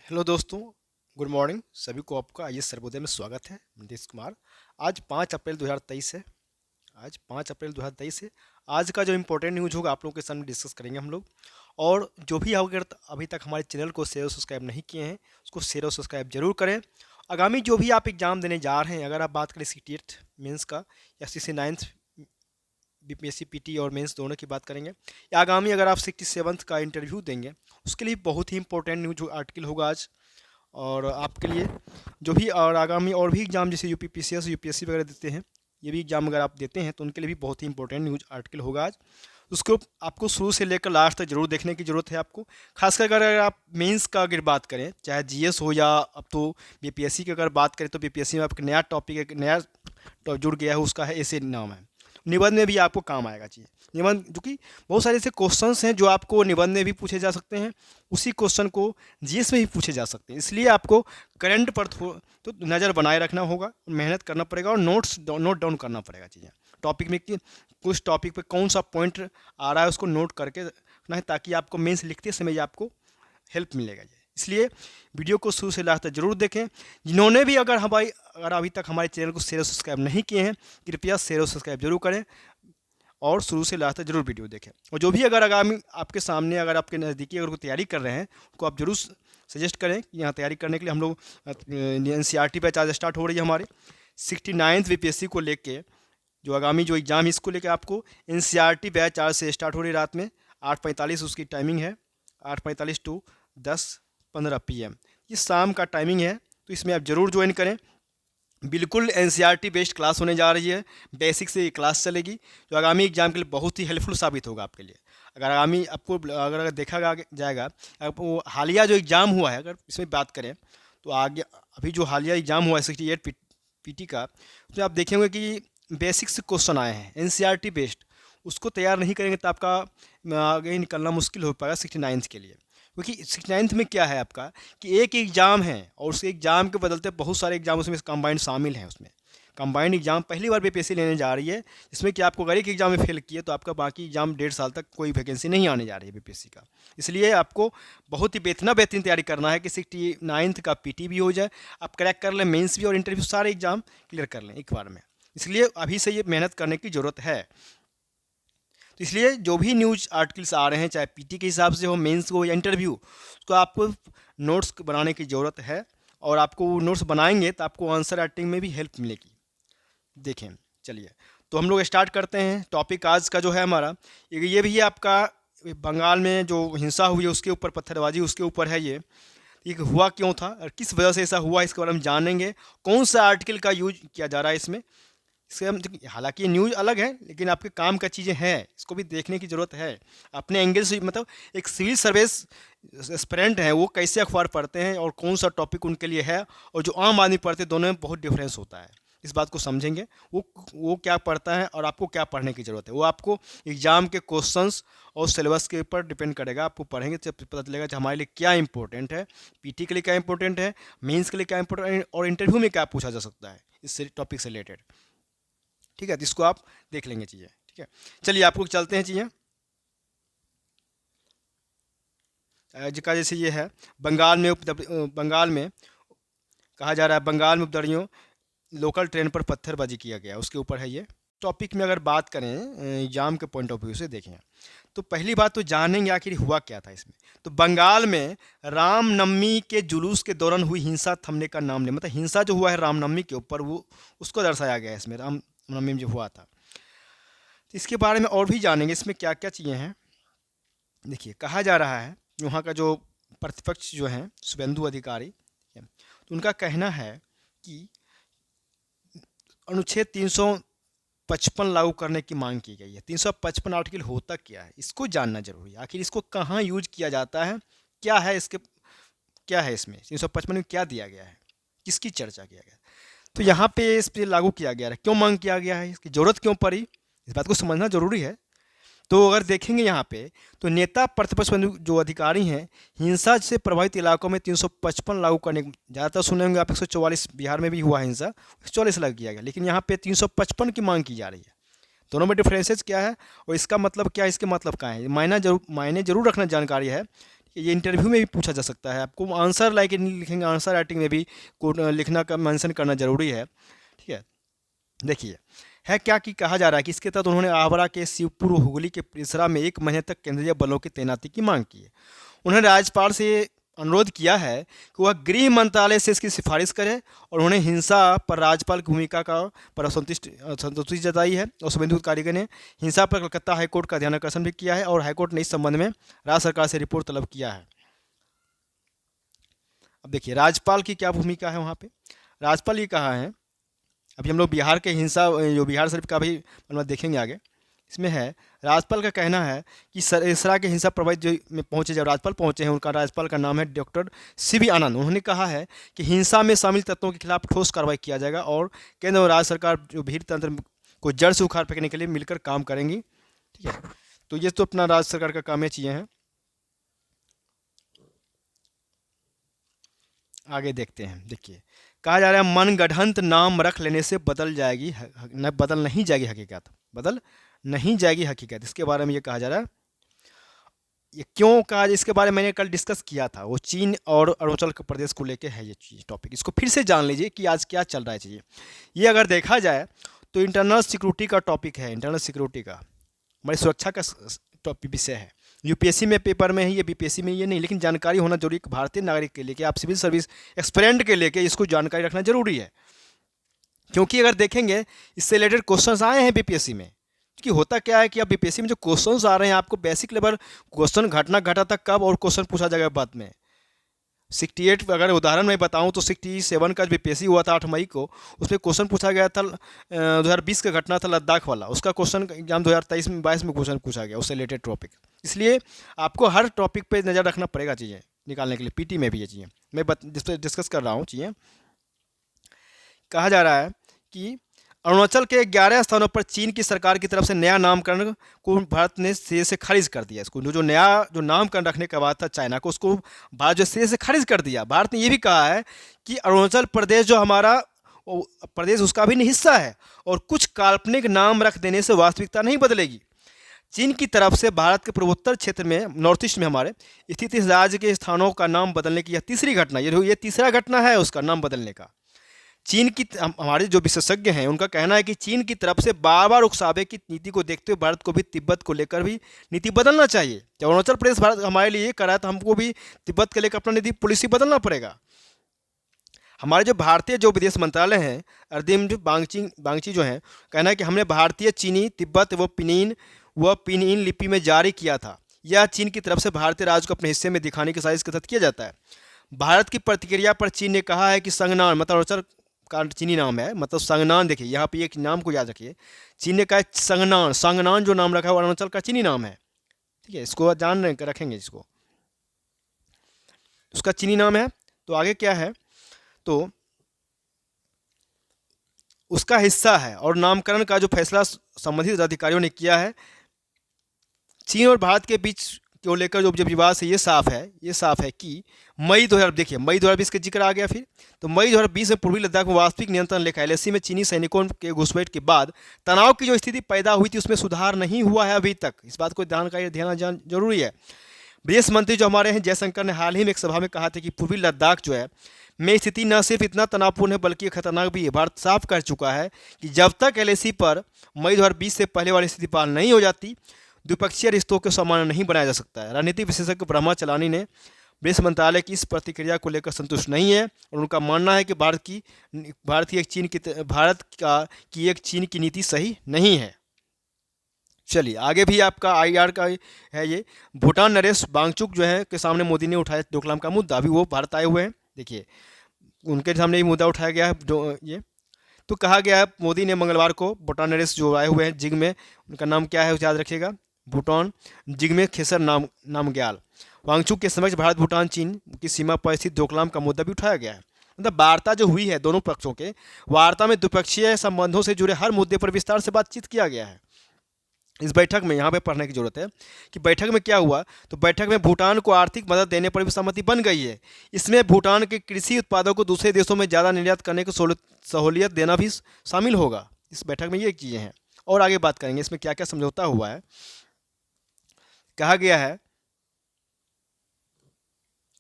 Hello दोस्तों, good morning. सभी को आपका आईएएस सर्वोदय में स्वागत है। नीतीश कुमार। आज 5 अप्रैल 2023 है। आज 5 अप्रैल 2023 है। आज का जो इम्पोर्टेंट न्यूज़ होगा आप लोगों के सामने डिस्कस करेंगे हम लोग। और जो भी अगर अभी तक हमारे चैनल को शेयर और सब्सक्राइब नहीं किए हैं उसको शेयर और सब्सक्राइब जरूर करें। आगामी जो भी आप एग्ज़ाम देने जा रहे हैं, अगर आप बात करें 68th मेंस का या 69th बीपीएससी पीटी और मेंस दोनों की बात करेंगे, या आगामी अगर आप 67th का इंटरव्यू देंगे उसके लिए बहुत ही इंपॉर्टेंट न्यूज आर्टिकल होगा आज। और आपके लिए जो भी और आगामी और भी एग्ज़ाम जैसे यूपी पीसीएस यूपीएससी वगैरह देते हैं, ये भी एग्ज़ाम अगर आप देते हैं तो उनके लिए भी बहुत ही इंपॉर्टेंट न्यूज आर्टिकल होगा आज। उसको आपको शुरू से लेकर लास्ट तक जरूर देखने की ज़रूरत है आपको। खासकर अगर आप मेंस का अगर बात करें, चाहे जीएस हो या अब तो बीपीएससी की अगर बात करें, तो बीपीएससी में आपका नया टॉपिक एक नया जुड़ गया है, उसका है ऐसे नाम है। निबंध में भी आपको काम आएगा चीज़। निबंध जो कि बहुत सारे ऐसे क्वेश्चंस हैं जो आपको निबंध में भी पूछे जा सकते हैं, उसी क्वेश्चन को जीएस में भी पूछे जा सकते हैं। इसलिए आपको करंट पर तो नज़र बनाए रखना होगा, मेहनत करना पड़ेगा और नोट डाउन करना पड़ेगा चीज़ें। टॉपिक में कि कुछ टॉपिक पे कौन सा पॉइंट आ रहा है उसको नोट करके रखना है, ताकि आपको मेंस लिखते समय आपको हेल्प मिलेगा। इसलिए वीडियो को शुरू से लास्ट तक जरूर देखें। जिन्होंने भी अगर अभी तक हमारे चैनल को शेयर और सब्सक्राइब नहीं किए हैं, कृपया शेयर और सब्सक्राइब जरूर करें और शुरू से लास्ट तक जरूर वीडियो देखें। और जो भी अगर आगामी आपके सामने अगर आपके नज़दीकी अगर कोई तैयारी कर रहे हैं उनको आप जरूर सजेस्ट करें कि यहाँ तैयारी करने के लिए हम लोग एनसीईआरटी बैच आज स्टार्ट हो रही है हमारी 69th बीपीएससी को लेके। जो आगामी जो एग्ज़ाम इसको लेके आपको एनसीईआरटी बैच आज से स्टार्ट हो रही है। रात में 8:45 उसकी टाइमिंग है, 8:45 टू 10:15 PM ये शाम का टाइमिंग है। तो इसमें आप ज़रूर ज्वाइन करें। बिल्कुल एनसीईआरटी बेस्ड क्लास होने जा रही है। बेसिक से ये क्लास चलेगी जो आगामी एग्जाम के लिए बहुत ही हेल्पफुल साबित होगा आपके लिए। अगर आगामी आपको अगर देखा जाएगा, वो हालिया जो एग्ज़ाम हुआ है अगर इसमें बात करें, तो आगे अभी जो हालिया एग्ज़ाम हुआ है 68 पीटी का, उसमें आप देखेंगे कि बेसिक से क्वेश्चन आए हैं एनसीईआरटी बेस्ड। उसको तैयार नहीं करेंगे तो आपका आगे निकलना मुश्किल हो पाएगा 69th के लिए। क्योंकि 69th में क्या है आपका कि एक एग्ज़ाम है और उस एग्ज़ाम के बदलते बहुत सारे एग्जाम उसमें कंबाइंड शामिल हैं। उसमें कंबाइंड एग्जाम पहली बार बीपीएससी लेने जा रही है, जिसमें कि आपको अगर एक एग्जाम में फेल किए तो आपका बाकी एग्जाम 1.5 साल तक कोई वैकेंसी नहीं आने जा रही है बीपीएससी का। इसलिए आपको बहुत ही बेहतरीन तैयारी करना है कि 69th का पीटी भी हो जाए, आप क्रैक कर लें मेंस भी और इंटरव्यू सारे एग्जाम क्लियर कर लें एक बार में। इसलिए अभी से ये मेहनत करने की ज़रूरत है। तो इसलिए जो भी न्यूज़ आर्टिकल्स आ रहे हैं, चाहे पीटी के हिसाब से हो, मेंस हो या इंटरव्यू, तो आपको नोट्स बनाने की ज़रूरत है। और आपको नोट्स बनाएंगे तो आपको आंसर राइटिंग में भी हेल्प मिलेगी। देखें, चलिए तो हम लोग स्टार्ट करते हैं। टॉपिक आज का जो है हमारा, ये भी है आपका बंगाल में जो हिंसा हुई है उसके ऊपर, पत्थरबाजी उसके ऊपर है। ये हुआ क्यों था और किस वजह से ऐसा हुआ, इसके बारे में जानेंगे। कौन सा आर्टिकल का यूज किया जा रहा है इसमें, इससे हम हालांकि ये न्यूज़ अलग है लेकिन आपके काम का चीज़ें हैं, इसको भी देखने की ज़रूरत है अपने एंगल से। मतलब एक सिविल सर्विस एस्पिरेंट हैं, वो कैसे अखबार पढ़ते हैं और कौन सा टॉपिक उनके लिए है, और जो आम आदमी पढ़ते हैं दोनों में बहुत डिफरेंस होता है। इस बात को समझेंगे वो क्या पढ़ता है और आपको क्या पढ़ने की ज़रूरत है। वो आपको एग्ज़ाम के क्वेश्चंस और सिलेबस के ऊपर डिपेंड करेगा। आपको पढ़ेंगे तो पता चलेगा कि हमारे लिए क्या इंपॉर्टेंट है, पीटी के लिए क्या इंपॉर्टेंट है, मेंस के लिए क्या इंपॉर्टेंट है और इंटरव्यू में क्या पूछा जा सकता है इस टॉपिक से रिलेटेड। ठीक है, तो इसको आप देख लेंगे चीज़ें। ठीक है, चलिए आपको चलते हैं चीज़ें। जिसका जैसे ये है बंगाल में कहा जा रहा है, बंगाल में उपद्रवियों लोकल ट्रेन पर पत्थरबाजी किया गया, उसके ऊपर है ये टॉपिक। में अगर बात करें एग्जाम के पॉइंट ऑफ व्यू से देखें, तो पहली बात तो जानेंगे आखिर हुआ क्या था इसमें। तो बंगाल में रामनवमी के जुलूस के दौरान हुई हिंसा थमने का नाम नहीं, मतलब हिंसा जो हुआ है रामनवमी के ऊपर वो उसको दर्शाया गया है इसमें, रामनवमी में जो हुआ था। तो इसके बारे में और भी जानेंगे इसमें क्या क्या चीज़ें हैं। देखिए, कहा जा रहा है वहाँ का जो प्रतिपक्ष जो हैं शुभेंदु अधिकारी, ठीक है, तो उनका कहना है कि अनुच्छेद 355 लागू करने की मांग की गई है। 355 आर्टिकल होता क्या है, इसको जानना जरूरी है। आखिर इसको कहाँ यूज किया जाता है, क्या है इसके, क्या है इसमें 355 में क्या दिया गया है, किसकी चर्चा किया गया। तो यहाँ पे इस पर लागू किया गया है, क्यों मांग किया गया है, इसकी ज़रूरत क्यों पड़ी, इस बात को समझना जरूरी है। तो अगर देखेंगे यहाँ पे, तो नेता प्रतिपक्ष जो अधिकारी हैं हिंसा से प्रभावित इलाकों में 355 लागू करने, ज़्यादातर सुने होंगे आप 144 बिहार में भी हुआ हिंसा, 144 लागू किया गया, लेकिन यहाँ पे 355 की मांग की जा रही है। दोनों में डिफरेंसेस क्या है और इसका मतलब क्या है, इसके मतलब क्या है, मायने जरूर रखना जानकारी है। ये इंटरव्यू में भी पूछा जा सकता है। आपको आंसर लाइक लिखेंगे, आंसर राइटिंग में भी लिखना का मेंशन करना जरूरी है। ठीक है, देखिए है क्या कि कहा जा रहा है कि इसके तहत उन्होंने आगरा के शिवपुर हुगली के परिसरा में 1 महीने तक केंद्रीय बलों की तैनाती की मांग की है। उन्होंने राज्यपाल से अनुरोध किया है कि वह गृह मंत्रालय से इसकी सिफारिश करे, और उन्होंने हिंसा पर राज्यपाल की भूमिका का पर असंतुष्टि जताई है। और शुभेंदु अधिकारी ने हिंसा पर कलकत्ता हाईकोर्ट का ध्यान आकर्षण भी किया है, और हाईकोर्ट ने इस संबंध में राज्य सरकार से रिपोर्ट तलब किया है। अब देखिए राज्यपाल की क्या भूमिका है वहाँ पे। राज्यपाल ये कहा है, अभी हम लोग बिहार के हिंसा जो बिहार शरीफ का भी मतलब देखेंगे आगे, इसमें है राज्यपाल का कहना है कि सरेसरा के हिंसा प्रभावित जो में पहुंचे, जब राज्यपाल पहुंचे हैं, उनका राज्यपाल का नाम है डॉक्टर सीवी आनंद। उन्होंने कहा है कि हिंसा में शामिल तत्वों के खिलाफ ठोस कार्रवाई किया जाएगा, और केंद्र और राज्य सरकार जो भीड़ तंत्र को जड़ से उखाड़ फेंकने के लिए मिलकर काम करेंगी। ठीक है, तो ये तो अपना राज्य सरकार का काम, ये चीज़ें हैं। आगे देखते हैं। देखिए कहा जा रहा है मनगढ़ंत नाम रख लेने से बदल जाएगी न बदल नहीं जाएगी हकीकत, बदल नहीं जाएगी हकीकत। इसके बारे में ये कहा जा रहा है। ये क्यों कहा, इसके बारे में मैंने कल डिस्कस किया था, वो चीन और अरुणाचल प्रदेश को लेके है ये चीज़ टॉपिक। इसको फिर से जान लीजिए कि आज क्या चल रहा है चीज़ें। ये अगर देखा जाए तो इंटरनल सिक्योरिटी का टॉपिक है, इंटरनल सिक्योरिटी का हमारी सुरक्षा का टॉपिक विषय है। यूपीएससी में पेपर में ही, ये बीपीएससी में ये नहीं, लेकिन जानकारी होना जरूरी है भारतीय नागरिक के लिए, कि आप सिविल सर्विस एक्सपेरेंट के लिए कि इसको जानकारी रखना जरूरी है। क्योंकि अगर देखेंगे इससे रिलेटेड क्वेश्चंस आए हैं बीपीएससी में। कि होता क्या है कि अब बीपीएससी में जो क्वेश्चंस आ रहे हैं, आपको बेसिक लेवल क्वेश्चन घटना घटा था कब और क्वेश्चन पूछा जाएगा बाद में। 68 अगर उदाहरण मैं बताऊं तो 67 का जो बीपीएससी हुआ था 8 मई को, उसमें क्वेश्चन पूछा गया था 2020 का घटना था लद्दाख वाला, उसका क्वेश्चन एग्जाम 2023 में 22 में क्वेश्चन पूछा गया उससे रिलेटेड टॉपिक। इसलिए आपको हर टॉपिक पे नज़र रखना पड़ेगा चीज़ें निकालने के लिए। पीटी में भी ये चीज़ें मैं जिस पर डिस्कस कर रहा हूँ चीज़ें। कहा जा रहा है कि अरुणाचल के 11 स्थानों पर चीन की सरकार की तरफ से नया नामकरण को भारत ने सिरे से खारिज कर दिया। इसको जो नया जो नामकरण रखने का बात था चाइना को, उसको भारत जो सिरे से खारिज कर दिया। भारत ने ये भी कहा है कि अरुणाचल प्रदेश जो हमारा प्रदेश उसका भी हिस्सा है, और कुछ काल्पनिक नाम रख देने से वास्तविकता नहीं बदलेगी। चीन की तरफ से भारत के पूर्वोत्तर क्षेत्र में, नॉर्थ ईस्ट में हमारे स्थित इस राज्य के स्थानों का नाम बदलने की यह तीसरी घटना, ये तीसरा घटना है उसका नाम बदलने का। चीन की हमारे जो विशेषज्ञ हैं उनका कहना है कि चीन की तरफ से बार बार उकसावे की नीति को देखते हुए भारत को भी तिब्बत को लेकर भी नीति बदलना चाहिए। जब अरुणाचल प्रदेश भारत हमारे लिए ये करा है, तो हमको भी तिब्बत के लेकर अपना नीति पॉलिसी बदलना पड़ेगा। हमारे जो भारतीय जो विदेश मंत्रालय हैं, अरविंद बागची जो हैं, कहना है कि हमने भारतीय चीनी तिब्बत व पिनइन लिपि में जारी किया था। यह चीन की तरफ से भारतीय राज्य को अपने हिस्से में दिखाने की साजिश के तहत किया जाता है। भारत की प्रतिक्रिया पर चीन ने कहा है कि संगनान, मतलब अरुणाचल का चीनी नाम है, मतलब संगनान। देखिए यहाँ पे एक नाम को याद रखिए, चीन ने कहा संगनान जो नाम रखा है वो अरुणाचल का चीनी नाम है। ठीक है, इसको जान रखेंगे, इसको उसका चीनी नाम है। तो आगे क्या है, तो उसका हिस्सा है, और नामकरण का जो फैसला संबंधित अधिकारियों ने किया है। चीन और भारत के बीच को लेकर जो विवाद है, ये साफ है कि मई 2020 का जिक्र आ गया। फिर तो मई 2020 में पूर्वी लद्दाख में वास्तविक नियंत्रण रेखा एलएसी में चीनी सैनिकों के घुसपैठ के बाद तनाव की जो स्थिति पैदा हुई थी, उसमें सुधार नहीं हुआ है अभी तक। इस बात को ध्यान जरूरी है। विदेश मंत्री जो हमारे हैं जयशंकर ने हाल ही में एक सभा में कहा था कि पूर्वी लद्दाख जो है में स्थिति न सिर्फ इतना तनावपूर्ण है बल्कि खतरनाक भी है। भारत साफ कर चुका है कि जब तक एलएसी पर मई 2020 से पहले वाली स्थिति पार नहीं हो जाती, द्विपक्षीय रिश्तों को सामान्य नहीं बनाया जा सकता है। राजनीतिक विशेषज्ञ ब्रह्मा चलानी ने विदेश मंत्रालय की इस प्रतिक्रिया को लेकर संतुष्ट नहीं है, और उनका मानना है कि भारत की एक चीन की नीति सही नहीं है। चलिए आगे भी आपका आईआर का है ये। भूटान नरेश वांगचुक जो है के सामने मोदी ने उठाया डोकलाम का मुद्दा, अभी वो भारत आए हुए हैं। देखिए उनके सामने ये मुद्दा उठाया गया है। ये तो कहा गया है मोदी ने मंगलवार को भूटान नरेश जो आए हुए हैं जिग्मे, उनका नाम क्या है याद रखिएगा, भूटान जिग्मे खेसर नामग्याल वांगचुक के समक्ष भारत भूटान चीन की सीमा पर स्थित डोकलाम का मुद्दा भी उठाया गया है। मतलब वार्ता जो हुई है दोनों पक्षों के, वार्ता में द्विपक्षीय संबंधों से जुड़े हर मुद्दे पर विस्तार से बातचीत किया गया है। इस बैठक में यहाँ पे पढ़ने की जरूरत है कि बैठक में क्या हुआ, तो बैठक में भूटान को आर्थिक मदद देने पर भी सहमति बन गई है। इसमें भूटान के कृषि उत्पादों को दूसरे देशों में ज़्यादा निर्यात करने की सहूलियत देना भी शामिल होगा। इस बैठक में ये चीज़ें हैं, और आगे बात करेंगे इसमें क्या क्या समझौता हुआ है। कहा गया है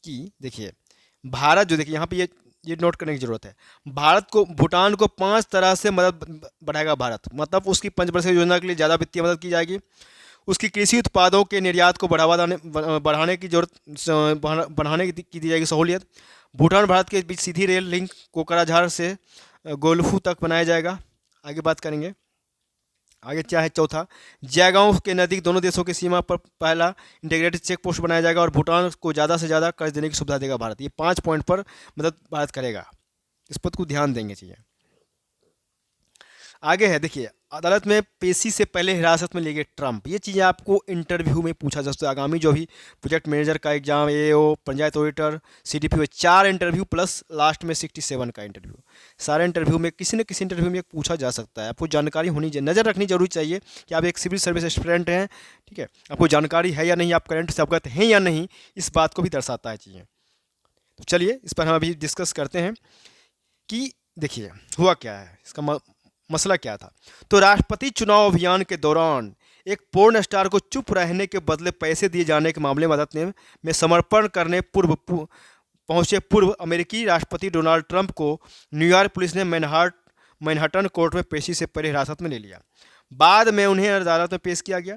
कि देखिए भारत जो, देखिए यहाँ पे ये नोट करने की ज़रूरत है। भारत को, भूटान को 5 तरह से मदद बढ़ाएगा भारत, मतलब उसकी पंचवर्षीय योजना के लिए ज़्यादा वित्तीय मदद की जाएगी। उसकी कृषि उत्पादों के निर्यात को बढ़ाने की जरूरत, बढ़ाने की दी जाएगी सहूलियत। भूटान भारत के बीच सीधी रेल लिंक कोकराझार से गोलफू तक बनाया जाएगा। आगे बात करेंगे। आगे क्या है चौथा, जयगांव के नज़दीक दोनों देशों की सीमा पर पहला इंटीग्रेटेड चेक पोस्ट बनाया जाएगा और भूटान को ज़्यादा से ज़्यादा कर्ज देने की सुविधा देगा भारत। ये 5 पॉइंट पर मदद भारत करेगा, इस पर को ध्यान देंगे चाहिए। आगे है देखिए, अदालत में पेशी से पहले हिरासत में लिए गए ट्रंप। ये चीज़ें आपको इंटरव्यू में पूछा जा सकता है। आगामी जो भी प्रोजेक्ट मैनेजर का exam, AO, panchayat auditor, CDPO, 4 interview plus last में 67 का इंटरव्यू, सारे इंटरव्यू में किसी न किसी इंटरव्यू में पूछा जा सकता है। आपको जानकारी होनी चाहिए, नज़र रखनी जरूरी चाहिए कि आप एक सिविल सर्विस एस्पिरेंट हैं, ठीक है, आपको जानकारी है या नहीं, आप करंट से अवगत हैं या नहीं, इस बात को भी दर्शाता है चीज़ें। तो चलिए इस पर हम अभी डिस्कस करते हैं कि देखिए हुआ क्या है, इसका मसला क्या था। तो राष्ट्रपति चुनाव अभियान के दौरान एक पोर्न स्टार को चुप रहने के बदले पैसे दिए जाने के मामले में अदालत में समर्पण करने पहुंचे पूर्व अमेरिकी राष्ट्रपति डोनाल्ड ट्रंप को न्यूयॉर्क पुलिस ने मैनहट्टन कोर्ट में पेशी से पहले हिरासत में ले लिया। बाद में उन्हें अदालत में पेश किया गया।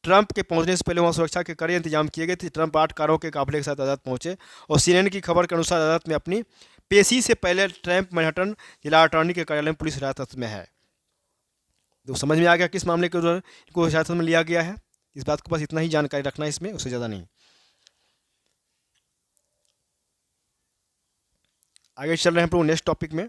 ट्रंप के पहुंचने से पहले वहां सुरक्षा के कड़े इंतजाम किए गए थे। ट्रंप 8 कारों के काफिले के साथ अदालत पहुंचे और सीएनएन की खबर के अनुसार अदालत में अपनी पेशी से पहले ट्रंप मैनहट्टन जिला अटॉर्नी के कार्यालय में पुलिस हिरासत में है। तो समझ में आ गया किस मामले के दौरान इनको हिरासत में लिया गया है। इस बात को बस इतना ही जानकारी रखना है इसमें, उससे ज़्यादा नहीं। आगे चल रहे हैं हम लोग नेक्स्ट टॉपिक में।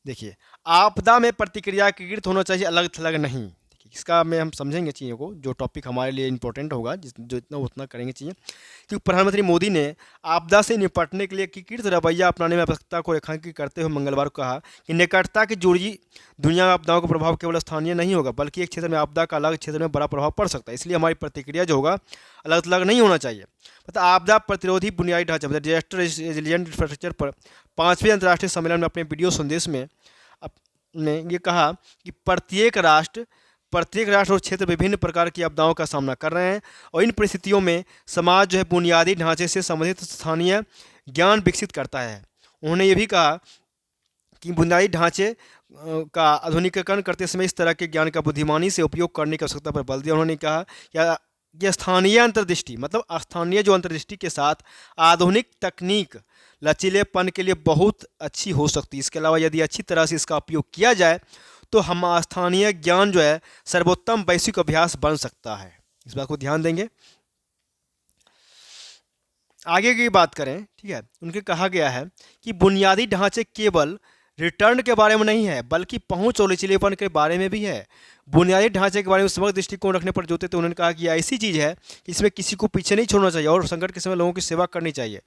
देखिए, आपदा में प्रतिक्रिया एकीकृत होना चाहिए, अलग थलग नहीं। इसका में हम समझेंगे चीज़ों को, जो टॉपिक हमारे लिए इंपॉर्टेंट होगा, जो इतना उतना करेंगे चीज़ें। क्योंकि प्रधानमंत्री मोदी ने आपदा से निपटने के लिए एकीकृत रवैया अपनाने में आवश्यकता को रेखांकित करते हुए मंगलवार को कहा कि निकटता की जुड़ी दुनिया में आपदाओं का प्रभाव केवल स्थानीय नहीं होगा, बल्कि एक क्षेत्र में आपदा का अलग क्षेत्र में बड़ा प्रभाव पड़ सकता है। इसलिए हमारी प्रतिक्रिया जो होगा अलग थलग नहीं होना चाहिए। मतलब आपदा प्रतिरोधी बुनियादी ढांचा, मतलब डिजास्टर रेजिलिएंट इंफ्रास्ट्रक्चर पर 5वें अंतर्राष्ट्रीय सम्मेलन में अपने वीडियो संदेश में ने ये कहा कि प्रत्येक राष्ट्र और क्षेत्र विभिन्न प्रकार की आपदाओं का सामना कर रहे हैं और इन परिस्थितियों में समाज जो है बुनियादी ढांचे से संबंधित स्थानीय ज्ञान विकसित करता है। उन्होंने ये भी कहा कि बुनियादी ढांचे का आधुनिकीकरण करते समय इस तरह के ज्ञान का बुद्धिमानी से उपयोग करने की आवश्यकता पर बल दिया। उन्होंने कहा कि स्थानीय अंतर्दृष्टि, मतलब स्थानीय जो अंतर्दृष्टि के साथ आधुनिक तकनीक लचीलेपन के लिए बहुत अच्छी हो सकती है। इसके अलावा यदि अच्छी तरह से इसका उपयोग किया जाए तो हम स्थानीय ज्ञान जो है सर्वोत्तम वैश्विक अभ्यास बन सकता है। इस बात को ध्यान देंगे। आगे की बात करें, ठीक है, उनके कहा गया है कि बुनियादी ढांचे केवल रिटर्न के बारे में नहीं है, बल्कि पहुंच और लचीलेपन के बारे में भी है। बुनियादी ढांचे के बारे में समग्र दृष्टिकोण रखने पर जोर देते उन्होंने कहा कि ऐसी चीज़ है कि इसमें किसी को पीछे नहीं छोड़ना चाहिए और संकट के समय लोगों की सेवा करनी चाहिए।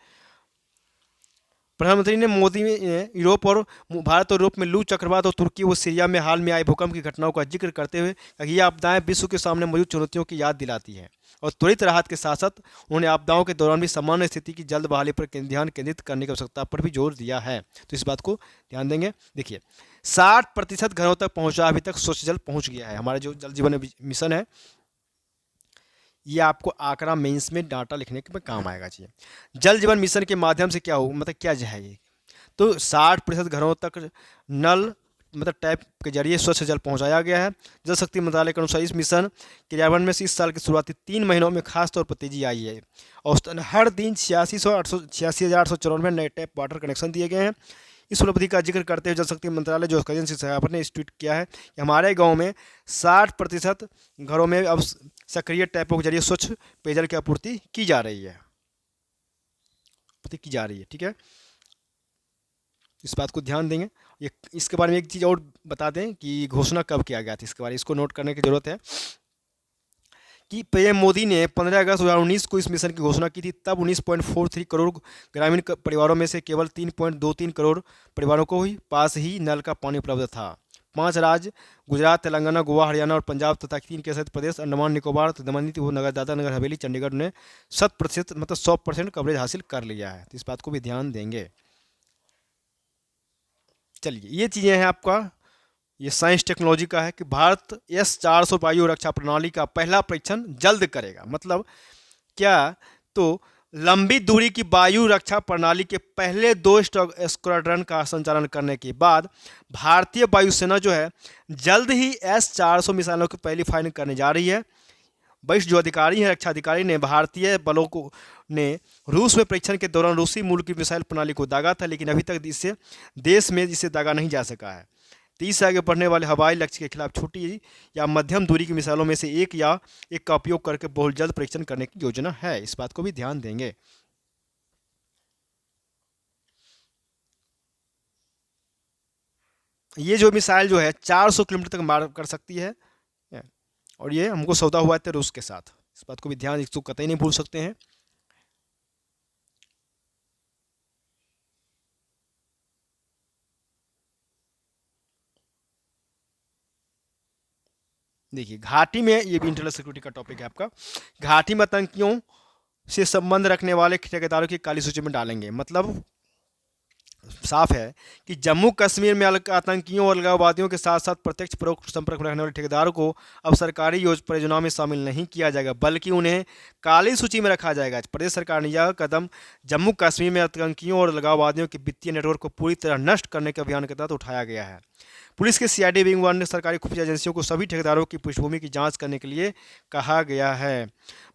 प्रधानमंत्री ने मोदी ने यूरोप और भारत और यूरोप में लू चक्रवात और तुर्की व सीरिया में हाल में आई भूकंप की घटनाओं का जिक्र करते हुए ये आपदाएं विश्व के सामने मौजूद चुनौतियों की याद दिलाती हैं और त्वरित राहत के साथ साथ उन्होंने आपदाओं के दौरान भी सामान्य स्थिति की जल्द बहाली पर ध्यान केंद्रित करने की आवश्यकता पर भी जोर दिया है। तो इस बात को ध्यान देंगे। देखिए, 60% घरों तक पहुँचा, अभी तक स्वच्छ जल पहुँच गया है। हमारा जो जल जीवन मिशन है, ये आपको आंकड़ा मेंस में डाटा लिखने के में काम आएगा। चाहिए जल जीवन मिशन के माध्यम से क्या हो, मतलब क्या है ये, तो 60% घरों तक नल मतलब टैप के जरिए स्वच्छ जल पहुंचाया गया है। जल शक्ति मंत्रालय के अनुसार इस मिशन क्रियान्वयन में से इस साल के शुरुआती 3 महीनों में खास तौर पर तेजी आई है। औसतन हर दिन 86,894 नए टैप वाटर कनेक्शन दिए गए हैं। इस उपलब्धि का जिक्र करते हुए जल शक्ति मंत्रालय जो एजेंसी सहायक ने ट्वीट किया है कि हमारे गांव में 60% घरों में अब सक्रिय टैपों के जरिए स्वच्छ पेयजल की आपूर्ति की जा रही है, ठीक है। इस बात को ध्यान देंगे। ये इसके बारे में एक चीज़ और बता दें कि घोषणा कब किया गया था, इसके बारे में इसको नोट करने की जरूरत है कि पीएम मोदी ने 15 अगस्त 2019 को इस मिशन की घोषणा की थी। तब 19.43 करोड़ ग्रामीण परिवारों में से केवल 3.23 करोड़ परिवारों को ही पास ही नल का पानी उपलब्ध था। 5 राज्य गुजरात, तेलंगाना, गोवा, हरियाणा और पंजाब तथा 3 केंद्रशासित प्रदेश अंडमान निकोबार, दमन व नगर दादरा नगर हवेली, चंडीगढ़ ने 100% मतलब 100% कवरेज हासिल कर लिया है। तो इस बात को भी ध्यान देंगे। चलिए, ये चीज़ें हैं आपका, ये साइंस टेक्नोलॉजी का है कि भारत S-400 वायु रक्षा प्रणाली का पहला परीक्षण जल्द करेगा। मतलब क्या, तो लंबी दूरी की वायु रक्षा प्रणाली के पहले 2 स्क्वाड्रन का संचालन करने के बाद भारतीय वायुसेना जो है जल्द ही S-400 मिसाइलों की पहली फायरिंग करने जा रही है। वरिष्ठ जो अधिकारी हैं, रक्षा अधिकारी ने भारतीय बलों को ने रूस में परीक्षण के दौरान रूसी मूल की मिसाइल प्रणाली को दागा था, लेकिन अभी तक इससे देश में इसे दागा नहीं जा सका है। 30 से आगे बढ़ने वाले हवाई लक्ष्य के खिलाफ छोटी या मध्यम दूरी की मिसाइलों में से एक का उपयोग करके बहुत जल्द परीक्षण करने की योजना है। इस बात को भी ध्यान देंगे। ये जो मिसाइल जो है 400 किलोमीटर तक मार कर सकती है, और ये हमको सौदा हुआ था रूस के साथ। इस बात को भी ध्यान, इसको कतई नहीं भूल सकते हैं। देखिए घाटी में, ये भी इंटरनल सिक्योरिटी का टॉपिक है आपका। घाटी में आतंकियों से संबंध रखने वाले ठेकेदारों की काली सूची में डालेंगे। मतलब साफ है कि जम्मू कश्मीर में आतंकियों और अलगाववादियों के साथ साथ प्रत्यक्ष परोक्ष संपर्क में रखने वाले ठेकेदारों को अब सरकारी परियोजनाओं में शामिल नहीं किया जाएगा, बल्कि उन्हें काली सूची में रखा जाएगा। प्रदेश सरकार ने यह कदम जम्मू कश्मीर में आतंकियों और अलगाववादियों के वित्तीय नेटवर्क को पूरी तरह नष्ट करने के अभियान के तहत उठाया गया है। पुलिस के सीआईडी विंग 1 ने सरकारी खुफिया एजेंसियों को सभी ठेकेदारों की पृष्ठभूमि की जांच करने के लिए कहा गया है।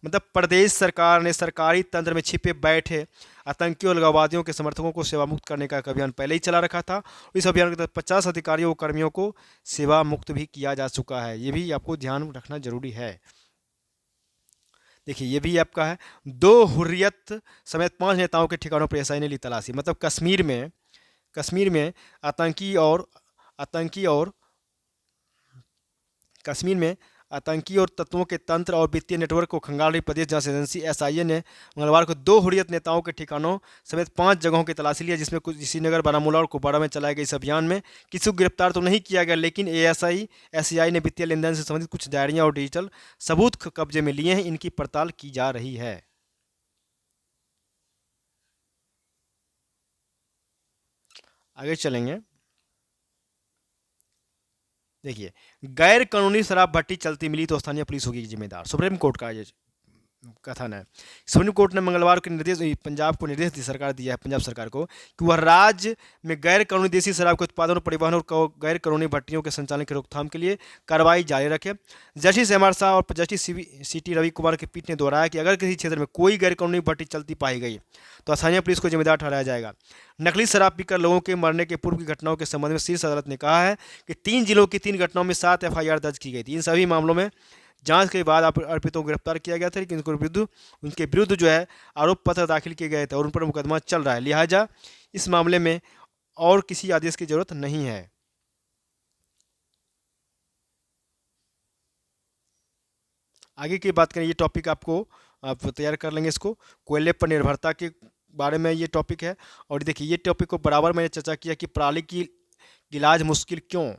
मतलब प्रदेश सरकार ने सरकारी तंत्र में छिपे बैठे आतंकियों और अलगाववादियों के समर्थकों को सेवा मुक्त करने का एक अभियान पहले ही चला रखा था। इस अभियान के तहत 50 अधिकारियों और कर्मियों को सेवा मुक्त भी किया जा चुका है। ये भी आपको ध्यान रखना जरूरी है। देखिए ये भी आपका है, 2 हुर्रियत समेत 5 नेताओं के ठिकानों पर एसआई ने ली तलाशी। मतलब कश्मीर में आतंकी और कश्मीर में आतंकी और तत्वों के तंत्र और वित्तीय नेटवर्क को खंगाल रही प्रदेश जांच एजेंसी एसआईए ने मंगलवार को 2 हुर्रियत नेताओं के ठिकानों समेत 5 जगहों की तलाशी लिया, जिसमें कुछ श्रीनगर, बारामूला और कुपवाड़ा में चलाए गए इस अभियान में किसी को गिरफ्तार तो नहीं किया गया, लेकिन एसीआई ने वित्तीय लेन देन से संबंधित कुछ डायरियां और डिजिटल सबूत कब्जे में लिए हैं। इनकी पड़ताल की जा रही है। आगे चलेंगे। देखिए गैर कानूनी शराब भट्टी चलती मिली तो स्थानीय पुलिस होगी जिम्मेदार, सुप्रीम कोर्ट का ये कथन है। सुप्रीम कोर्ट ने मंगलवार को पंजाब को निर्देश सरकार दिया है, पंजाब सरकार को, कि वह राज्य में गैर कानूनी देसी शराब के उत्पादन और परिवहन और गैर कानूनी भट्टियों के संचालन की रोकथाम के लिए कार्रवाई जारी रखे। जस्टिस एम आर शाह और justice C T Ravi Kumar की पीठ ने दोहराया कि अगर किसी क्षेत्र में कोई गैर कानूनी भट्टी चलती पाई गई तो स्थानीय पुलिस को जिम्मेदार ठहराया जाएगा। नकली शराब पीकर लोगों के मरने के पूर्व की घटनाओं के संबंध में शीर्ष अदालत ने कहा है कि 3 जिलों की 3 घटनाओं में 7 एफआईआर दर्ज की गई थी। इन सभी मामलों में जांच के बाद आरोपितों को गिरफ्तार किया गया था, लेकिन उनके विरुद्ध जो है आरोप पत्र दाखिल किए गए थे और उन पर मुकदमा चल रहा है। लिहाजा इस मामले में और किसी आदेश की जरूरत नहीं है। आगे की बात करें, ये टॉपिक आपको आप तैयार कर लेंगे इसको, कोयले पर निर्भरता के बारे में ये टॉपिक है। और देखिए ये टॉपिक को बराबर मैंने चर्चा किया कि पराली की इलाज मुश्किल क्यों,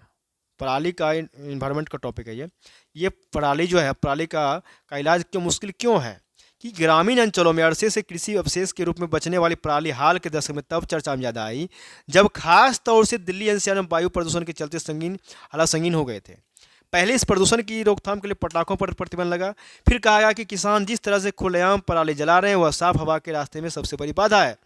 पराली का इन्वायरमेंट का टॉपिक है ये पराली जो है, पराली का इलाज क्यों मुश्किल क्यों है कि ग्रामीण अंचलों में अरसे से कृषि अवशेष के रूप में बचने वाली पराली हाल के दशक में तब चर्चा में ज़्यादा आई जब खास तौर से दिल्ली एनसीआर में वायु प्रदूषण के चलते हालात संगीन हो गए थे। पहले इस प्रदूषण की रोकथाम के लिए पटाखों पर प्रतिबंध लगा, फिर कहा गया कि किसान जिस तरह से खुलेआम पराली जला रहे हैं वह साफ हवा के रास्ते में सबसे बड़ी बाधा है।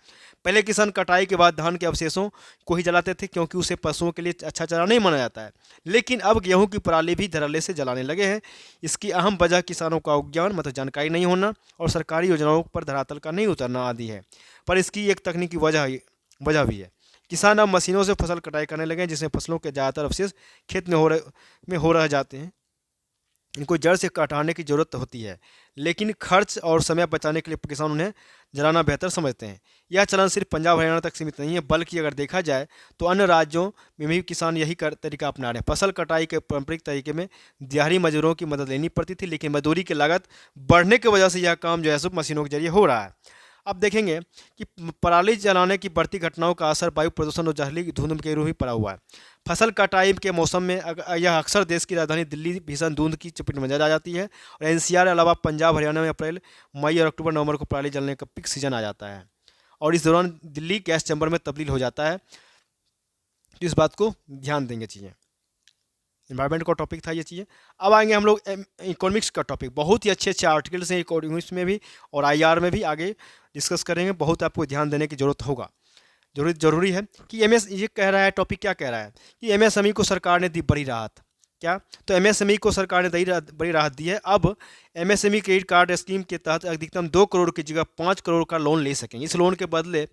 पहले किसान कटाई के बाद धान के अवशेषों को ही जलाते थे क्योंकि उसे पशुओं के लिए अच्छा चारा नहीं माना जाता है, लेकिन अब गेहूं की पराली भी धड़ल्ले से जलाने लगे हैं। इसकी अहम वजह किसानों का अज्ञान, मतलब जानकारी नहीं होना, और सरकारी योजनाओं पर धरातल का नहीं उतरना आदि है। पर इसकी एक तकनीकी वजह भी है। किसान अब मशीनों से फसल कटाई करने लगे हैं, जिसमें फसलों के ज़्यादातर अवशेष खेत में हो रह जाते हैं। इनको जड़ से हटाने की ज़रूरत होती है, लेकिन खर्च और समय बचाने के लिए किसान उन्हें जलाना बेहतर समझते हैं। यह चलन सिर्फ पंजाब हरियाणा तक सीमित नहीं है, बल्कि अगर देखा जाए तो अन्य राज्यों में भी किसान यही तरीका अपना रहे हैं। फसल कटाई के पारंपरिक तरीके में दिहाड़ी मजदूरों की मदद लेनी पड़ती थी, लेकिन मजदूरी की लागत बढ़ने की वजह से यह काम जो है सब मशीनों के जरिए हो रहा है। अब देखेंगे कि पराली जलाने की बढ़ती घटनाओं का असर वायु प्रदूषण और जहरीली धुंध के रूप में पड़ा हुआ है। फसल कटाई के मौसम में यह अक्सर देश की राजधानी दिल्ली भीषण धुंध की चपेट में आ जाती है, और एनसीआर अलावा पंजाब हरियाणा में अप्रैल, मई और अक्टूबर नवंबर को पराली जलने का पीक सीजन आ जाता है, और इस दौरान दिल्ली गैस चैम्बर में तब्दील हो जाता है। तो इस बात को ध्यान देंगे चीज़ें। इन्वायरमेंट का टॉपिक था ये चीज़ें। अब आएंगे हम लोग इकोनॉमिक्स का टॉपिक। बहुत ही अच्छे अच्छे आर्टिकल्स हैं इकोनॉमिक्स में भी और आईआर में भी आगे, डिस्कस करेंगे, बहुत आपको ध्यान देने की ज़रूरत होगा, ज़रूरी है कि ये कह रहा है, टॉपिक क्या कह रहा है कि एमएसएमई को सरकार ने दी बड़ी राहत। क्या? तो एमएसएमई को सरकार ने बड़ी राहत दी है। अब एमएसएमई क्रेडिट कार्ड स्कीम के तहत अधिकतम 2 करोड़ की जगह 5 करोड़ का लोन ले सकेंगे। इस लोन के बदले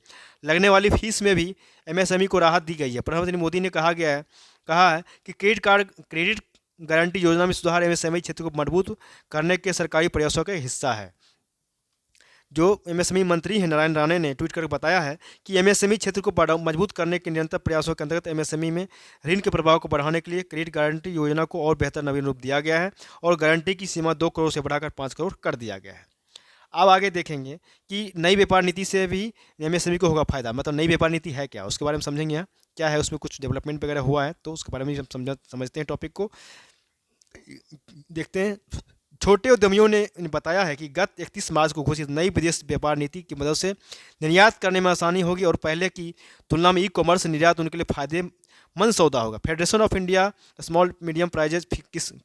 लगने वाली फीस में भी एमएसएमई को राहत दी गई है। प्रधानमंत्री मोदी ने कहा है कि क्रेडिट गारंटी योजना में सुधार एमएसएमई क्षेत्र को मजबूत करने के सरकारी प्रयासों का हिस्सा है। जो एमएसएमई मंत्री हैं नारायण राणे ने ट्वीट करके बताया है कि एमएसएमई क्षेत्र को मजबूत करने के निरंतर प्रयासों के अंतर्गत एमएसएमई में ऋण के प्रभाव को बढ़ाने के लिए क्रेडिट गारंटी योजना को और बेहतर नवीन रूप दिया गया है और गारंटी की सीमा 2 करोड़ से बढ़ाकर 5 करोड़ कर दिया गया है। अब आगे देखेंगे कि नई व्यापार नीति से भी एमएसएमई को होगा फायदा। मतलब नई व्यापार नीति है क्या, उसके बारे में समझेंगे। यहाँ क्या है, उसमें कुछ डेवलपमेंट वगैरह हुआ है, तो उसके बारे में हम समझते हैं टॉपिक को, देखते हैं। छोटे उद्यमियों ने बताया है कि गत 31 मार्च को घोषित नई विदेश व्यापार नीति की मदद से निर्यात करने में आसानी होगी और पहले की तुलना में ई कॉमर्स निर्यात उनके लिए फायदेमंद सौदा होगा। Federation of India small medium enterprises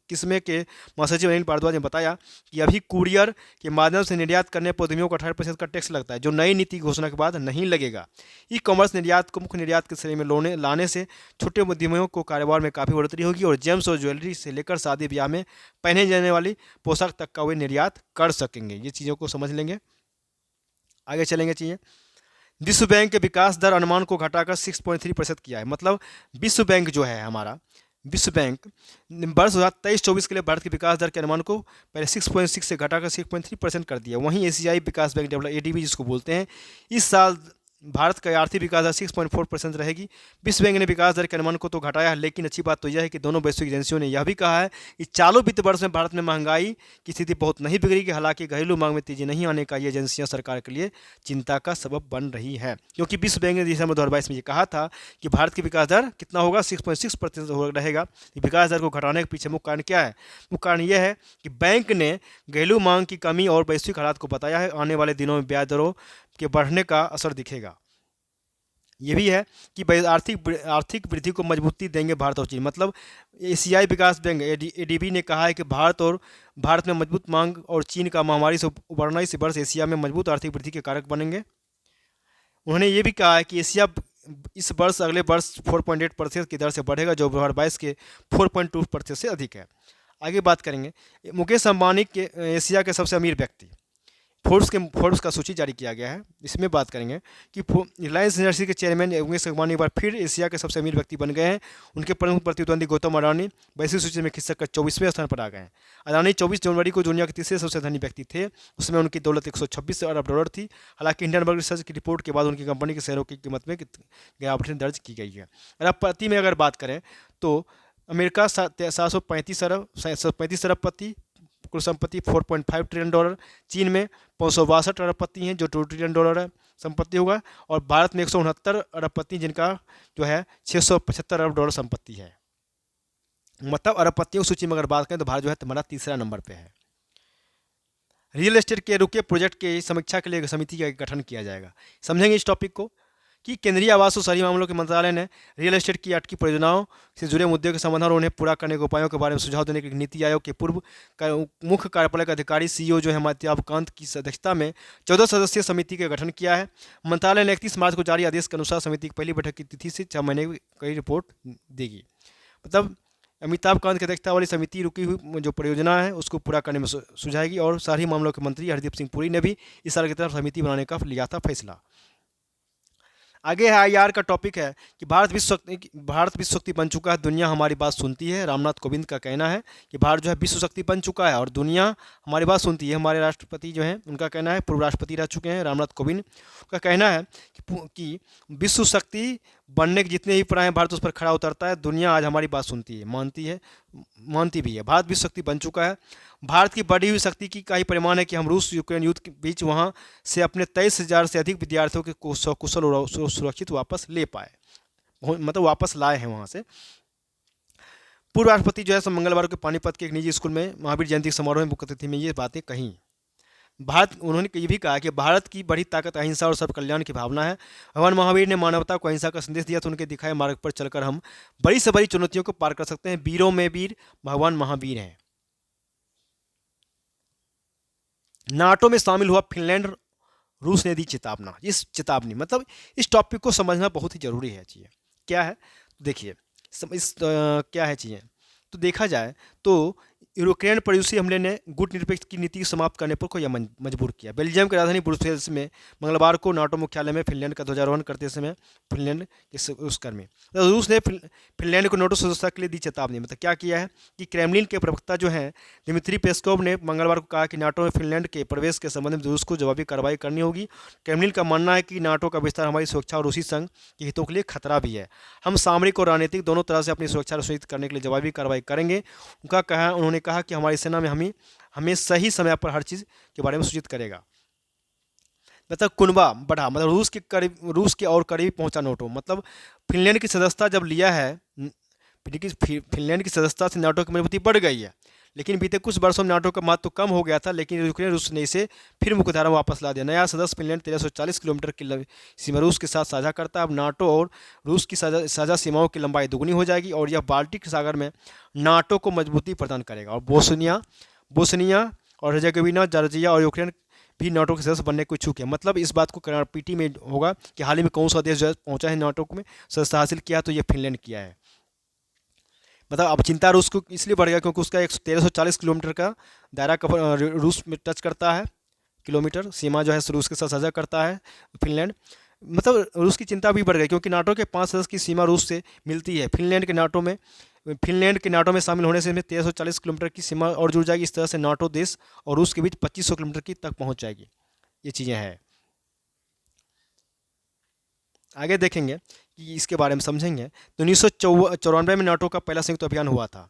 किस्में के महासचिव अनिल भारद्वाज ने बताया कि अभी कुरियर के माध्यम से निर्यात करने पर उद्यमियों को 18% का टैक्स लगता है, जो नई नीति घोषणा के बाद नहीं लगेगा। ई कॉमर्स निर्यात को मुख्य निर्यात के श्रेणी में लाने से छोटे उद्यमियों को कारोबार में काफ़ी बढ़ोतरी होगी और जेम्स और ज्वेलरी से लेकर शादी ब्याह में पहने जाने वाली पोशाक तक का वे निर्यात कर सकेंगे। ये चीज़ों को समझ लेंगे, आगे चलेंगे। चीज़ें विश्व बैंक के विकास दर अनुमान को घटाकर 6.3% किया है। मतलब विश्व बैंक जो है हमारा, विश्व बैंक वर्ष 2023-24 के लिए भारत के विकास दर के अनुमान को पहले 6.6 से घटाकर 6.3% कर दिया। वहीं एशियाई विकास बैंक डेवलप एडीबी जिसको बोलते हैं, इस साल भारत का आर्थिक विकास दर 6.4% रहेगी। विश्व बैंक ने विकास दर के अनुमान को तो घटाया है, लेकिन अच्छी बात तो यह है कि दोनों वैश्विक एजेंसियों ने यह भी कहा है कि चालू वित्त वर्ष में भारत में महंगाई की स्थिति बहुत नहीं बिगड़ेगी। हालांकि घरेलू मांग में तेजी नहीं आने का ये एजेंसियां सरकार के लिए चिंता का सबब बन रही है, क्योंकि विश्व बैंक ने दिसंबर 2022 में ये कहा था कि भारत की विकास दर कितना होगा, 6.6% रहेगा। विकास दर को घटाने के पीछे मुख्य कारण क्या है? मुख्य कारण यह है कि बैंक ने घरेलू मांग की कमी और वैश्विक हालात को बताया है। आने वाले दिनों में ब्याज दरों के बढ़ने का असर दिखेगा। ये भी है कि आर्थिक वृद्धि को मजबूती देंगे भारत और चीन। मतलब एशियाई विकास बैंक एडीबी ने कहा है कि भारत में मजबूत मांग और चीन का महामारी से उबरना इस वर्ष एशिया में मजबूत आर्थिक वृद्धि के कारक बनेंगे। उन्होंने ये भी कहा है कि एशिया इस वर्ष अगले वर्ष 4.8% की दर से बढ़ेगा, जो 2022 के 4.2% से अधिक है। आगे बात करेंगे मुकेश अंबानी के एशिया के सबसे अमीर व्यक्ति। फोर्ब्स का सूची जारी किया गया है, इसमें बात करेंगे कि रिलायंस इंडस्ट्री के चेयरमैन मुकेश अंबानी एक बार फिर एशिया के सबसे अमीर व्यक्ति बन गए हैं। उनके प्रमुख प्रतिद्वंदी गौतम अडानी वैश्विक सूची में खिसक कर 24वें स्थान पर आ गए हैं। अडानी 24 जनवरी को दुनिया के तीसरे सबसे धनी व्यक्ति थे। उसमें उनकी दौलत 126 अरब डॉलर थी। हालांकि इंडियन रिसर्च की रिपोर्ट के बाद उनकी कंपनी के शेयरों की कीमत में गिरावट दर्ज की गई है। अरबपति में अगर बात करें तो अमेरिका 735 अरबपति, कुल संपत्ति 4.5 ट्रिलियन डॉलर। चीन में 562 अरबपति हैं, जो 2 ट्रिलियन डॉलर है संपत्ति होगा। और भारत में 169 अरबपति, जिनका जो है 675 अरब डॉलर संपत्ति है। मतलब अरबपतियों की सूची में अगर बात करें तो भारत जो है हमारा तीसरा नंबर पे है। रियल एस्टेट के रुके प्रोजेक्ट की समीक्षा के लिए समिति का गठन किया जाएगा। समझेंगे इस टॉपिक को कि केंद्रीय आवास और शहरी मामलों के मंत्रालय ने रियल एस्टेट की अटकी परियोजनाओं से जुड़े मुद्दों के समाधान और उन्हें पूरा करने के उपायों के बारे में सुझाव देने के लिए नीति आयोग के पूर्व मुख्य कार्यपालक अधिकारी सीईओ जो है अमिताभ कांत की अध्यक्षता में 14 सदस्यीय समिति का गठन किया है। मंत्रालय ने 31 मार्च को जारी आदेश के अनुसार समिति की पहली बैठक की तिथि से 6 महीने की रिपोर्ट देगी। मतलब अमिताभ कांत की अध्यक्षता वाली समिति रुकी हुई जो परियोजना है उसको पूरा करने में सुझाएगी। और शहरी मामलों के मंत्री हरदीप सिंह पुरी ने भी इस साल की तरफ समिति बनाने का लिया था फैसला। आगे है आईआर का टॉपिक है कि भारत विश्व शक्ति बन चुका है, दुनिया हमारी बात सुनती है। रामनाथ कोविंद का कहना है कि भारत जो है विश्व शक्ति बन चुका है और दुनिया हमारी बात सुनती है। हमारे राष्ट्रपति जो हैं उनका कहना है, पूर्व राष्ट्रपति रह चुके हैं रामनाथ कोविंद का कहना है कि विश्व शक्ति बनने के जितने भी प्राय हैं भारत उस पर खड़ा उतरता है। दुनिया आज हमारी बात सुनती है, मानती भी है। भारत विश्व शक्ति बन चुका है। भारत की बढ़ी हुई शक्ति की का ही परिमाण है कि हम रूस यूक्रेन युद्ध के बीच वहां से अपने 23,000 से अधिक विद्यार्थियों के सकुशल और सुरक्षित वापस ले पाए, मतलब वापस लाए हैं वहां से। पूर्व राष्ट्रपति जो है मंगलवार को पानीपत के एक निजी स्कूल में महावीर जयंती समारोह में मुख्य अतिथि में ये बातें कही। उन्होंने ये भी कहा कि भारत की बड़ी ताकत अहिंसा और सब कल्याण की भावना है। भगवान महावीर ने मानवता को अहिंसा का संदेश दिया, तो उनके दिखाए मार्ग पर चलकर हम बड़ी से बड़ी चुनौतियों को पार कर सकते हैं। वीरों में वीर भगवान महावीर हैं। नाटो में शामिल हुआ फिनलैंड रूस ने दी चेतावना, इस चेतावनी मतलब इस टॉपिक को समझना बहुत ही ज़रूरी है चीज़ें। क्या है? तो देखिए, क्या है चीज़ें, तो देखा जाए तो यूक्रेन पर रूसी हमले ने गुट निरपेक्ष की नीति समाप्त करने पर को यह मजबूर किया। बेल्जियम की राजधानी ब्रुसेल्स में मंगलवार को नाटो मुख्यालय में फिनलैंड का ध्वजारोहण करते समय फिनलैंड के उस कर में तो रूस ने फिनलैंड को नाटो सदस्यता के लिए दी चेतावनी। मतलब क्या किया है कि क्रेमलिन के प्रवक्ता जो हैं दिमित्री पेस्कोव ने मंगलवार को कहा कि नाटो में फिनलैंड के प्रवेश के संबंध में रूस को जवाबी कार्रवाई करनी होगी। क्रेमलिन का मानना है कि नाटो का विस्तार हमारी सुरक्षा और रूसी संघ के हितों के लिए खतरा भी है। हम सामरिक और राजनीतिक दोनों तरह से अपनी सुरक्षा सुनिश्चित करने के लिए जवाबी कार्रवाई करेंगे। उन्होंने कहा कि हमारी सेना में हमें सही समय पर हर चीज़ के बारे में सूचित करेगा। मतलब कुनबा बढ़ा, मतलब रूस के और करीब पहुंचा नाटो। मतलब फिनलैंड की सदस्यता जब लिया है, फिनलैंड की सदस्यता से नाटो की मजबूती बढ़ गई है। लेकिन बीते कुछ वर्षों में नाटो का महत्व तो कम हो गया था, लेकिन यूक्रेन रूस ने इसे फिर मुख्यधारा में वापस ला दिया। नया सदस्य फिनलैंड 1340 किलोमीटर की सीमा रूस के साथ साझा करता है। अब नाटो और रूस की साझा सीमाओं की लंबाई दुगनी हो जाएगी और यह बाल्टिक सागर में नाटो को मजबूती प्रदान करेगा। और बोस्निया और हर्जेगोविना, जॉर्जिया और यूक्रेन भी नाटो के सदस्य बनने को इच्छुक है। मतलब इस बात को पीटी में होगा कि हाल ही में कौन सा देश जो है पहुंचा है नाटो में सदस्यता हासिल किया, तो ये फिनलैंड किया है। मतलब अब चिंता रूस को इसलिए बढ़ गया क्योंकि उसका 1340 किलोमीटर का दायरा कवर रूस में टच करता है। किलोमीटर सीमा जो है रूस के साथ साझा करता है फिनलैंड। मतलब रूस की चिंता भी बढ़ गई क्योंकि नाटो के 5 सदस्य की सीमा रूस से मिलती है। फिनलैंड के नाटो में शामिल होने से 1340 किलोमीटर की सीमा और जुड़ जाएगी। इस तरह से नाटो देश और रूस के बीच 2500 किलोमीटर की तक पहुंच जाएगी। ये चीज़ें हैं, आगे देखेंगे कि इसके बारे में समझेंगे। तो 1994 में नाटो का पहला संयुक्त अभियान हुआ था।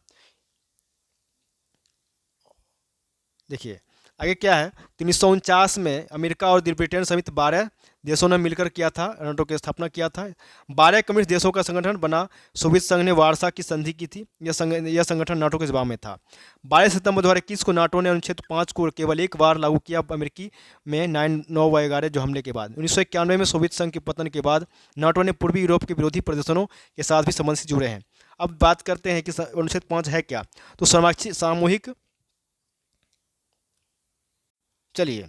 देखिए आगे क्या है, तो 1949 में अमेरिका और ब्रिटेन समेत 12 देशों ने मिलकर किया था, नाटो की स्थापना किया था। 12 कम्युनिस्ट देशों का संगठन बना। सोवियत संघ ने वार्सा की संधि की थी। यह संगठन नाटो के जवाब में था। 12 सितंबर 2021 को नाटो ने अनुच्छेद 5 को केवल एक बार लागू किया, अमेरिकी में 9/11 जो हमले के बाद। 1991 में सोवियत संघ के पतन के बाद नाटो ने पूर्वी यूरोप के विरोधी प्रदर्शनों के साथ भी संबंध से जुड़े हैं। अब बात करते हैं कि अनुच्छेद 5 है क्या। तो सामूहिक, चलिए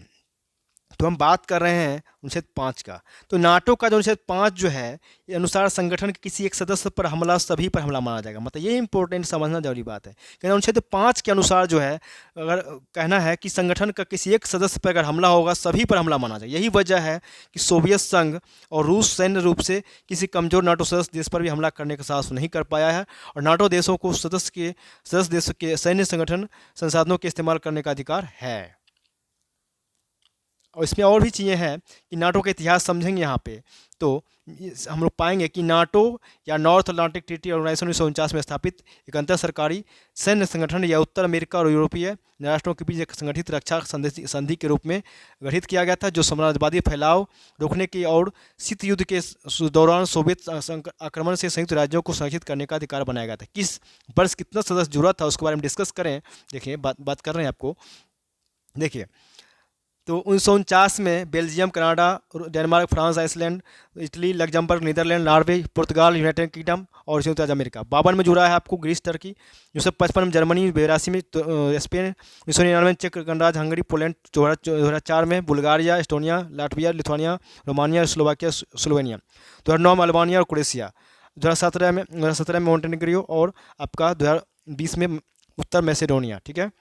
तो हम बात कर रहे हैं अनुच्छेद 5 का। तो नाटो का जो अनुच्छेद 5 जो है, ये अनुसार संगठन के किसी एक सदस्य पर हमला सभी पर हमला माना जाएगा। मतलब ये इंपॉर्टेंट समझना जरूरी बात है कि अनुच्छेद 5 के अनुसार जो है, अगर कहना है कि संगठन का किसी एक सदस्य पर अगर हमला होगा सभी पर हमला माना जाएगा। यही वजह है कि सोवियत संघ और रूस सैन्य रूप से किसी कमजोर नाटो सदस्य देश पर भी हमला करने का साहस नहीं कर पाया है। और नाटो देशों को सदस्य देशों के सैन्य संगठन संसाधनों के इस्तेमाल करने का अधिकार है। और इसमें और भी चीज़ें हैं कि नाटो का इतिहास समझेंगे यहाँ पे तो हम लोग पाएंगे कि नाटो या नॉर्थ अटलांटिक ट्रीटी ऑर्गेनाइजेशन 1949 में स्थापित एक अंतर सरकारी सैन्य संगठन या उत्तर अमेरिका और यूरोपीय राष्ट्रों के बीच एक संगठित रक्षा संधि के रूप में गठित किया गया था, जो साम्राज्यवादी फैलाव रोकने की और शीत युद्ध के दौरान सोवियत आक्रमण से संयुक्त राज्यों को संरक्षित करने का अधिकार बनाया गया था। किस वर्ष कितना सदस्य जुड़ा था उसके बारे में डिस्कस करें। देखिए बात कर रहे हैं आपको। देखिए तो 1949 में Belgium, Canada, Denmark, France, Iceland, Italy, Luxembourg, Netherland, Norway, पुर्तगाल, यूनाइटेड किंगडम और संयुक्त राज्य अमेरिका। 52 में जुड़ा है आपको ग्रीस, टर्की। 1955 में जर्मनी, 82 में स्पेन, 1999 में चेक गणराज्य, हंगरी, पोलैंड, 2004 में Bulgaria, Estonia, Latvia, Lithuania, Romania, Slovakia, Slovenia, 2009 में अल्बानिया और क्रोएशिया, 2017 में मोंटेनेग्रो और आपका 2020 में उत्तर मैसेडोनिया। ठीक है,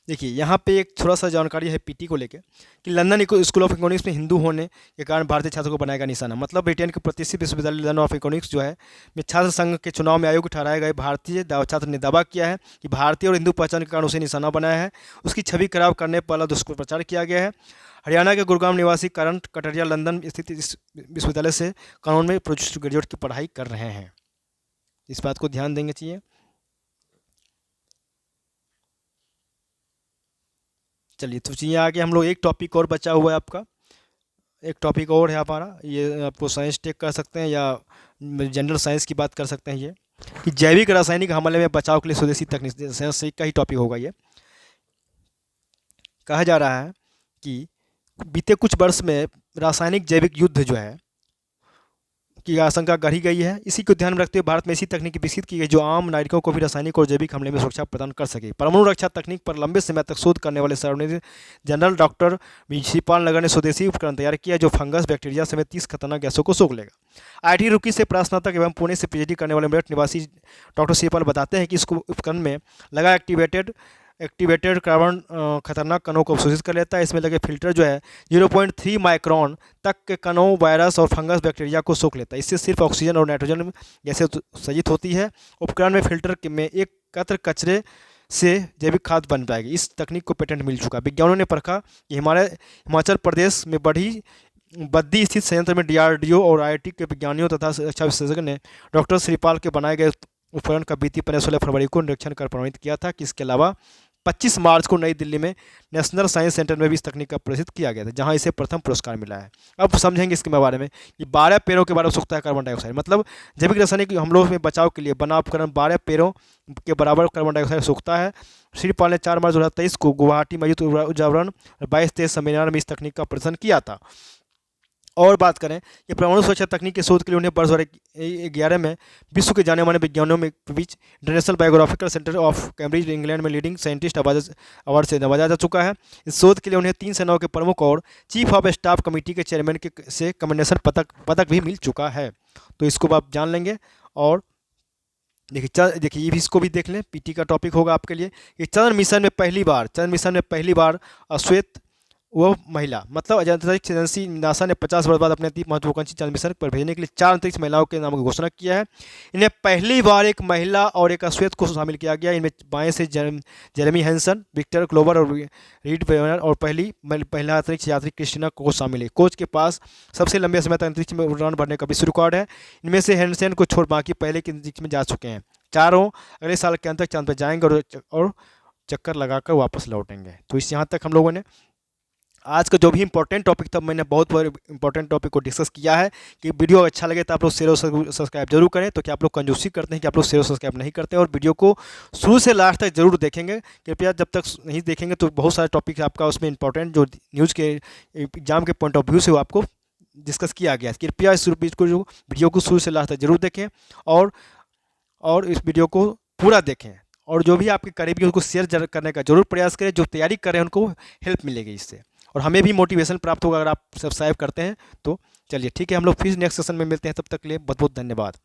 देखिए यहाँ पे एक थोड़ा सा जानकारी है पीटी को लेके कि लंदन स्कूल ऑफ इकोनॉमिक्स में हिंदू होने के कारण भारतीय छात्रों को बनाएगा निशाना। मतलब ब्रिटेन के प्रतिष्ठित विश्वविद्यालय लंदन ऑफ इकोनॉमिक्स जो है में छात्र संघ के चुनाव में आयोग ठहराए गए भारतीय छात्र ने दावा किया है कि भारतीय और हिंदू पहचान के कारण उसे निशाना बनाया है। उसकी छवि खराब करने पर वाला दुष्प्रचार किया गया है। हरियाणा के गुरुग्राम निवासी करण कटरिया लंदन स्थित इस विश्वविद्यालय से कानून में पोस्ट ग्रेजुएट की पढ़ाई कर रहे हैं। इस बात को ध्यान देंगे चाहिए। चलिए तो चलिए आगे हम लोग एक टॉपिक और बचा हुआ है आपका। एक टॉपिक और है हमारा, ये आपको साइंस टेक कर सकते हैं या जनरल साइंस की बात कर सकते हैं। ये कि जैविक रासायनिक हमले में बचाव के लिए स्वदेशी तकनीक, साइंस का ही टॉपिक होगा। ये कहा जा रहा है कि बीते कुछ वर्ष में रासायनिक जैविक युद्ध जो है की आशंका गढ़ी गई है। इसी को ध्यान में रखते हुए भारत में ऐसी तकनीक विकसित की गई जो आम नागरिकों को भी रासायनिक और जैविक हमले में सुरक्षा प्रदान कर सके। परमाणु रक्षा तकनीक पर लंबे समय तक शोध करने वाले सर्वोदय जनरल डॉक्टर शिवपाल नगर ने स्वदेशी उपकरण तैयार किया जो फंगस, बैक्टीरिया समेत 30 खतरनाक गैसों को सोख लेगा। IIT रुड़की से स्नातक एवं पुणे से PhD करने वाले मेरठ निवासी डॉक्टर शिवपाल बताते हैं कि इस उपकरण में लगा एक्टिवेटेड कार्बन खतरनाक कणों को अवशोषित कर लेता है। इसमें लगे फिल्टर जो है 0.3 माइक्रोन तक के कणों, वायरस और फंगस, बैक्टीरिया को सोख लेता है। इससे सिर्फ ऑक्सीजन और नाइट्रोजन गैसें सजित होती है। उपकरण में फिल्टर में एकत्र कचरे से जैविक खाद बन पाएगी। इस तकनीक को पेटेंट मिल चुका। विज्ञानियों ने परखा कि हिमाचल प्रदेश में बद्दी स्थित संयंत्र में DRDO और IIT के विज्ञानियों तथा रक्षा विशेषज्ञ ने डॉक्टर श्रीपाल के बनाए गए उपकरण का बीती 16 फरवरी को निरीक्षण कर प्रमाणित किया था कि इसके अलावा 25 मार्च को नई दिल्ली में नेशनल साइंस सेंटर में भी इस तकनीक का प्रदर्शित किया गया था, जहां इसे प्रथम पुरस्कार मिला है। अब समझेंगे इसके बारे में कि 12 पेड़ों के बारे में सोखता है कार्बन डाइऑक्साइड, मतलब जैविक रासायनिक हमलों में बचाव के लिए बना उपकरण 12 पेड़ों के बराबर कार्बन डाइऑक्साइड सोखता है। श्रीपाल ने 4 मार्च 2023 को गुवाहाटी में आयोजित उद्यावरण 22-23 सम्मेलन में इस तकनीक का प्रदर्शन किया था। और बात करें कि परमाणु सुरक्षा तकनीक के शोध के लिए उन्हें वर्ष 2011 में विश्व के जाने माने विज्ञानियों में बीच International Biographical Centre of Cambridge England में लीडिंग साइंटिस्ट अवार्ड से नवाजा जा चुका है। इस शोध के लिए उन्हें 3 सेनाओं के प्रमुख और चीफ ऑफ स्टाफ कमेटी के चेयरमैन से कमेंडेशन पदक भी मिल चुका है। तो इसको आप जान लेंगे। और देखिए ये भी, इसको भी देख लें, PT का टॉपिक होगा आपके लिए कि चंद्र मिशन में पहली बार अश्वेत वो महिला, मतलब अंतरिक्ष एजेंसी नासा ने 50 वर्ष बाद अपने अति महत्वाकांक्षी चंद्र मिशन पर भेजने के लिए 4 अंतरिक्ष महिलाओं के नाम की घोषणा किया है। इन्हें पहली बार एक महिला और एक अश्वेत को शामिल किया गया। इनमें बाएं से जेरेमी हैंसन, विक्टर क्लोवर और रीड वेनर और पहला अंतरिक्ष यात्री क्रिस्टीना कोच शामिल है। कोच के पास सबसे लंबे समय तक अंतरिक्ष में उड़ान भरने का विश्व रिकॉर्ड है। इनमें से हैंसन को छोड़ बाकी पहले के अंतरिक्ष में जा चुके हैं। चारों अगले साल के अंत तक चांद पर जाएंगे और चक्कर लगाकर वापस लौटेंगे। तो इस यहाँ तक हम लोगों ने आज का जो भी इंपॉर्टेंट टॉपिक था, मैंने बहुत इंपॉर्टेंट टॉपिक को डिस्कस किया है। कि वीडियो अच्छा लगे तो आप लोग शेयर और सब्सक्राइब जरूर करें। तो क्या आप लोग कंजूसी करते हैं कि आप लोग शेयर और सब्सक्राइब नहीं करते हैं, और वीडियो को शुरू से लास्ट तक जरूर देखेंगे। कृपया जब तक नहीं देखेंगे तो बहुत सारे टॉपिक आपका उसमें इंपॉर्टेंट जो न्यूज़ के एग्जाम के पॉइंट ऑफ व्यू से वो आपको डिस्कस किया गया है। कृपया इस वीडियो को शुरू से लास्ट तक जरूर देखें और इस वीडियो को पूरा देखें, और जो भी आपके करीबी उसको शेयर करने का जरूर प्रयास करें। जो तैयारी कर रहे हैं उनको हेल्प मिलेगी इससे, और हमें भी मोटिवेशन प्राप्त होगा अगर आप सब्सक्राइब करते हैं तो। चलिए ठीक है, हम लोग फिर नेक्स्ट सेशन में मिलते हैं। तब तक के लिए बहुत बहुत धन्यवाद।